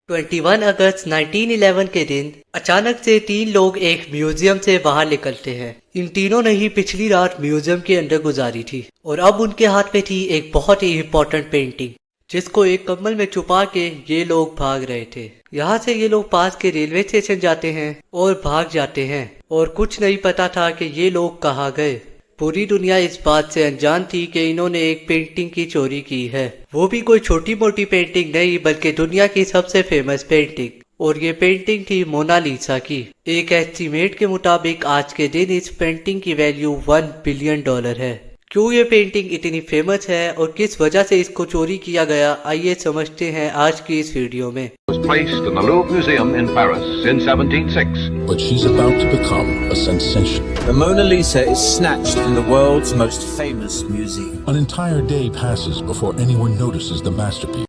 21 अगस्त 1911 के दिन अचानक से 3 लोग एक म्यूजियम से बाहर निकलते हैं। इन तीनों ने ही पिछली रात म्यूजियम के अंदर गुजारी थी और अब उनके हाथ में थी एक बहुत ही इम्पोर्टेंट पेंटिंग, जिसको एक कम्बल में छुपा के ये लोग भाग रहे थे। यहाँ से ये लोग पास के रेलवे स्टेशन जाते हैं और भाग जाते हैं और कुछ नहीं पता था कि ये लोग कहाँ गए। पूरी दुनिया इस बात से अनजान थी कि इन्होंने एक पेंटिंग की चोरी की है, वो भी कोई छोटी मोटी पेंटिंग नहीं बल्कि दुनिया की सबसे फेमस पेंटिंग। और ये पेंटिंग थी मोनालिसा की। एक एस्टीमेट के मुताबिक आज के दिन इस पेंटिंग की वैल्यू $1 बिलियन है। क्यों ये पेंटिंग इतनी फेमस है और किस वजह से इसको चोरी किया गया, आइए समझते हैं आज की इस वीडियो में। Was placed in the Louvre Museum in Paris in 1706. But she's about to become a sensation. The Mona Lisa is snatched from the world's most famous museum. An entire day passes before anyone notices the masterpiece.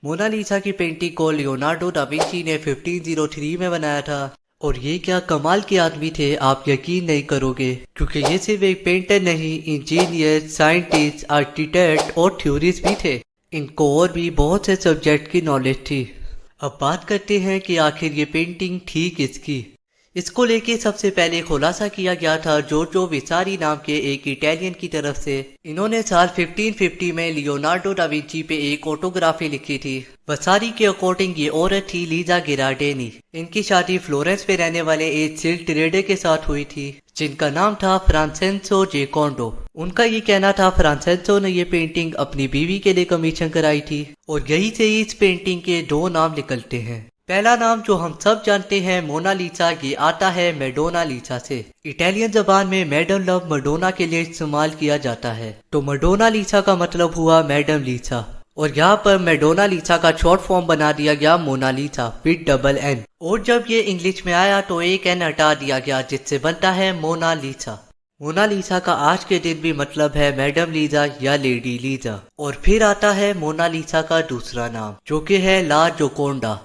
Mona Lisa की painting को Leonardo da Vinci ने 1503 में बनाया था और ये क्या कमाल के आदमी थे, आप यकीन नहीं करोगे, क्योंकि ये सिर्फ एक पेंटर नहीं, इंजीनियर, साइंटिस्ट, आर्किटेक्ट और थ्योरिस्ट भी थे। इनको और भी बहुत से सब्जेक्ट की नॉलेज थी। अब बात करते हैं कि आखिर ये पेंटिंग थी किसकी। इसको लेके सबसे पहले खुलासा किया गया था जोर्जो वेसारी नाम के एक इटालियन की तरफ से। इन्होंने साल 1550 में लियोनार्डो दा विंची पे एक ऑटोग्राफी लिखी थी। वेसारी के अकॉर्डिंग ये औरत थी लीजा गिरार्डेनी। इनकी शादी फ्लोरेंस में रहने वाले एक सिल्क ट्रेडर के साथ हुई थी जिनका नाम था फ्रांसेस्को जेकोंडो। उनका ये कहना था फ्रांसेस्को ने ये पेंटिंग अपनी बीवी के लिए कमीशन कराई थी और यही से ही इस पेंटिंग के 2 नाम निकलते हैं। पहला नाम जो हम सब जानते हैं मोनालिसा, ये आता है मैडोना लीसा से। इटालियन जबान में मैडम लव मडोना के लिए इस्तेमाल किया जाता है, तो मडोना लीसा का मतलब हुआ मैडम लीसा और यहाँ पर मैडोना लीसा का शॉर्ट फॉर्म बना दिया गया मोनालिसा विद डबल एन। और जब ये इंग्लिश में आया तो एक एन हटा दिया गया जिससे बनता है मोनालिसा। मोनालिसा का आज के दिन भी मतलब है मैडम लीजा या लेडी लीजा। और फिर आता है मोनालिसा का दूसरा नाम जो कि है ला जोकोंडा।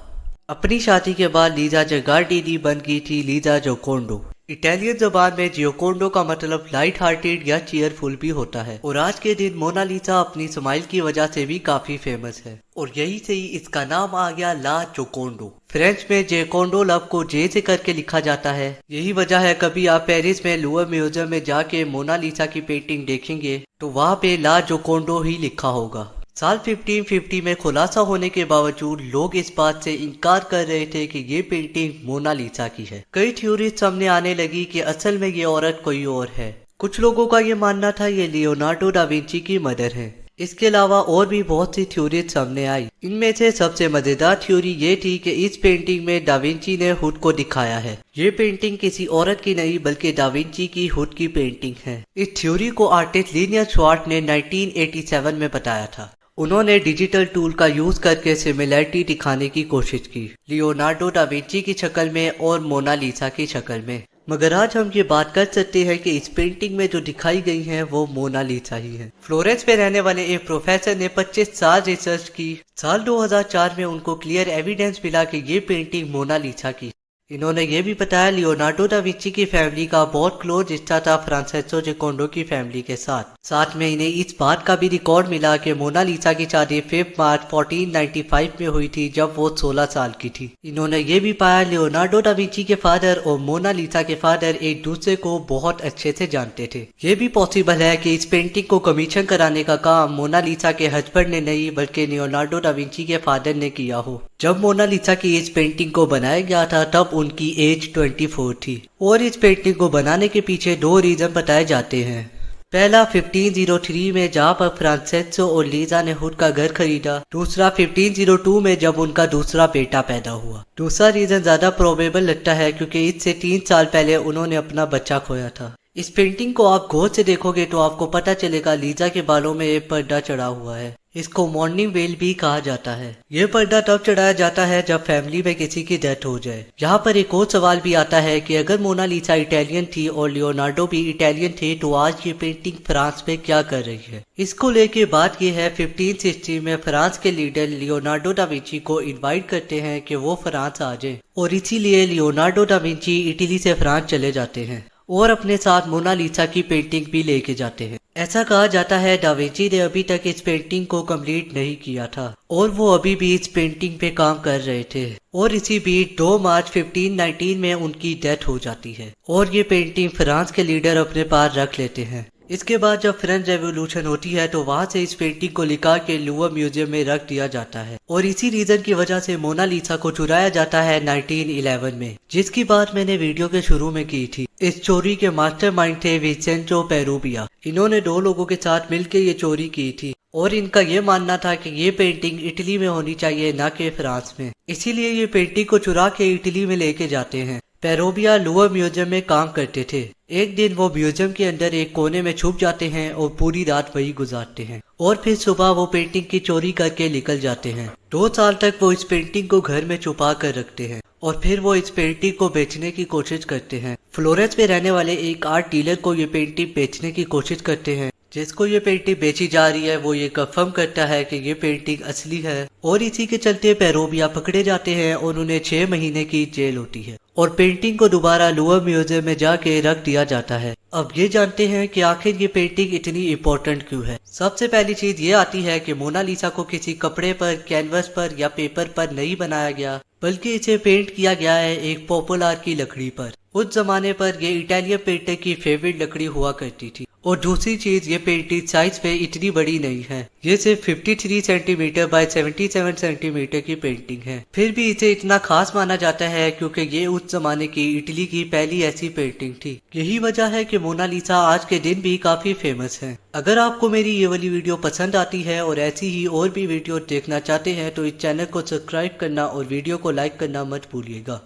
अपनी शादी के बाद लीजा गिरार्डेनी बन गई थी लीजा जोकोंडो। इटालियन जबान में जियोकोंडो का मतलब लाइट हार्टेड या चीयरफुल भी होता है और आज के दिन मोनालिसा अपनी स्माइल की वजह से भी काफी फेमस है और यही से ही इसका नाम आ गया ला जोकोंडो। फ्रेंच में जेकोंडो लव को जे से करके लिखा जाता है। यही वजह है कभी आप पेरिस में लूवर म्यूजियम में जाके मोनालिसा की पेंटिंग देखेंगे तो वहाँ पे ला जोकोंडो ही लिखा होगा। साल 1550 में खुलासा होने के बावजूद लोग इस बात से इनकार कर रहे थे कि ये पेंटिंग मोनालिसा की है। कई थ्योरीज सामने आने लगी कि असल में ये औरत कोई और है। कुछ लोगों का ये मानना था ये लियोनार्डो दा विंची की मदर है। इसके अलावा और भी बहुत सी थ्योरीज सामने आई। इनमें से सबसे मजेदार थ्योरी ये थी कि इस पेंटिंग में दा विंची ने हुड को दिखाया है। ये पेंटिंग किसी औरत की नहीं बल्कि दा विंची की हुड की पेंटिंग है। इस थ्योरी को आर्टिस्ट लिनियर श्वार्ट्ज ने 1987 में बताया था। उन्होंने डिजिटल टूल का यूज करके सिमिलैरिटी दिखाने की कोशिश की लियोनार्डो दा विंची की शक्ल में और मोनालिसा की शक्ल में। मगर आज हम ये बात कर सकते हैं कि इस पेंटिंग में जो दिखाई गई है वो मोनालिसा ही है। फ्लोरेंस में रहने वाले एक प्रोफेसर ने 25 साल रिसर्च की। साल 2004 में उनको क्लियर एविडेंस मिला कि ये पेंटिंग मोनालिसा की। इन्होंने ये भी बताया लियोनार्डो दा विंची की फैमिली का बहुत क्लोज रिश्ता था फ्रांसेस्को जेकोंडो की फैमिली के साथ में इन्हें इस बात का भी रिकॉर्ड मिला कि मोनालिसा की शादी 5 मार्च 1495 में हुई थी जब वो 16 साल की थी। इन्होंने ये भी पाया लियोनार्डो दा विंची के फादर और मोनालिसा के फादर एक दूसरे को बहुत अच्छे से जानते थे। ये भी पॉसिबल है कि इस पेंटिंग को कमीशन कराने का काम मोनालिसा के हस्बैंड ने नहीं बल्कि लियोनार्डो दा विंची के फादर ने किया हो। जब मोनालिसा की इस पेंटिंग को बनाया गया था तब उनकी एज 24 थी और इस पेंटिंग को बनाने के पीछे 2 रीजन बताए जाते हैं। पहला 1503 में जहाँ पर फ्रांसेस्को और लीजा ने खुद का घर खरीदा। दूसरा 1502 में जब उनका दूसरा बेटा पैदा हुआ। दूसरा रीजन ज्यादा प्रोबेबल लगता है क्योंकि इससे 3 साल पहले उन्होंने अपना बच्चा खोया था। इस पेंटिंग को आप गौर से देखोगे तो आपको पता चलेगा लीजा के बालों में एक पर्दा चढ़ा हुआ है। इसको मॉर्निंग वेल भी कहा जाता है। ये पर्दा तब चढ़ाया जाता है जब फैमिली में किसी की डेथ हो जाए। यहाँ पर एक और सवाल भी आता है कि अगर मोनालिसा इटालियन थी और लियोनार्डो भी इटालियन थे तो आज ये पेंटिंग फ्रांस में क्या कर रही है। इसको लेके बात ये है 1560 में फ्रांस के लीडर लियोनार्डो दा विंची को इन्वाइट करते हैं कि वो फ्रांस आ जाए और इसीलिए लियोनार्डो दा विंची इटली से फ्रांस चले जाते हैं और अपने साथ मोनालिसा की पेंटिंग भी लेके जाते हैं। ایسا کہا جاتا ہے ڈاوینچی نے ابھی تک اس پینٹنگ کو کمپلیٹ نہیں کیا تھا اور وہ ابھی بھی اس پینٹنگ پہ کام کر رہے تھے، اور اسی بیچ 2 مارچ 1519 میں ان کی ڈیتھ ہو جاتی ہے اور یہ پینٹنگ فرانس کے لیڈر اپنے پاس رکھ لیتے ہیں۔ اس کے بعد جب فرینچ ریولوشن ہوتی ہے تو وہاں سے اس پینٹنگ کو نکال کے لوور میوزیم میں رکھ دیا جاتا ہے، اور اسی ریزن کی وجہ سے مونا لیسا کو چرایا جاتا ہے 1911 میں، جس کی بات میں نے ویڈیو کے شروع میں کی تھی۔ اس چوری کے ماسٹر مائنڈ تھے وینسینزو پیروبیا۔ انہوں نے 2 لوگوں کے ساتھ مل کے یہ چوری کی تھی، اور ان کا یہ ماننا تھا کہ یہ پینٹنگ اٹلی میں ہونی چاہیے نہ کہ فرانس میں، اسی لیے یہ پینٹنگ کو چرا کے اٹلی میں لے کے جاتے ہیں۔ پیروبیا لوور میوزیم میں کام کرتے تھے۔ ایک دن وہ میوزیم کے اندر ایک کونے میں چھپ جاتے ہیں اور پوری رات وہی گزارتے ہیں، اور پھر صبح وہ پینٹنگ کی چوری کر کے نکل جاتے ہیں۔ 2 سال تک وہ اس پینٹنگ کو گھر میں چھپا کر رکھتے ہیں، اور پھر وہ اس پینٹنگ کو بیچنے کی کوشش کرتے ہیں۔ فلورنس میں رہنے والے ایک آرٹ ڈیلر کو یہ پینٹنگ بیچنے کی کوشش کرتے ہیں۔ جس کو یہ پینٹنگ بیچی جا رہی ہے وہ یہ کنفرم کرتا ہے کہ یہ پینٹنگ اصلی ہے، اور اسی کے چلتے پیروبیا پکڑے جاتے ہیں اور انہیں 6 مہینے کی جیل ہوتی ہے، اور پینٹنگ کو دوبارہ لوور میوزیم میں جا کے رکھ دیا جاتا ہے۔ اب یہ جانتے ہیں کہ آخر یہ پینٹنگ اتنی امپورٹنٹ کیوں ہے۔ سب سے پہلی چیز یہ آتی ہے کہ مونا لیسا کو کسی کپڑے پر، کینوس پر یا پیپر پر نہیں بنایا گیا، بلکہ اسے پینٹ کیا گیا ہے ایک پاپولار کی لکڑی پر۔ اس زمانے پر یہ اٹالین پینٹر کی فیوریٹ لکڑی ہوا کرتی تھی۔ اور دوسری چیز، یہ پینٹنگ سائز پہ اتنی بڑی نہیں ہے، یہ صرف 53 centimetre by 77 centimetre کی پینٹنگ ہے۔ پھر بھی اسے اتنا خاص مانا جاتا ہے کیونکہ یہ اس زمانے کی اٹلی کی پہلی ایسی پینٹنگ تھی۔ یہی وجہ ہے کہ مونا لیسا آج کے دن بھی کافی فیمس ہے۔ اگر آپ کو میری یہ والی ویڈیو پسند آتی ہے اور ایسی ہی اور بھی ویڈیو دیکھنا چاہتے ہیں تو اس چینل کو سبسکرائب کرنا اور ویڈیو کو لائک کرنا مت بھولیے گا۔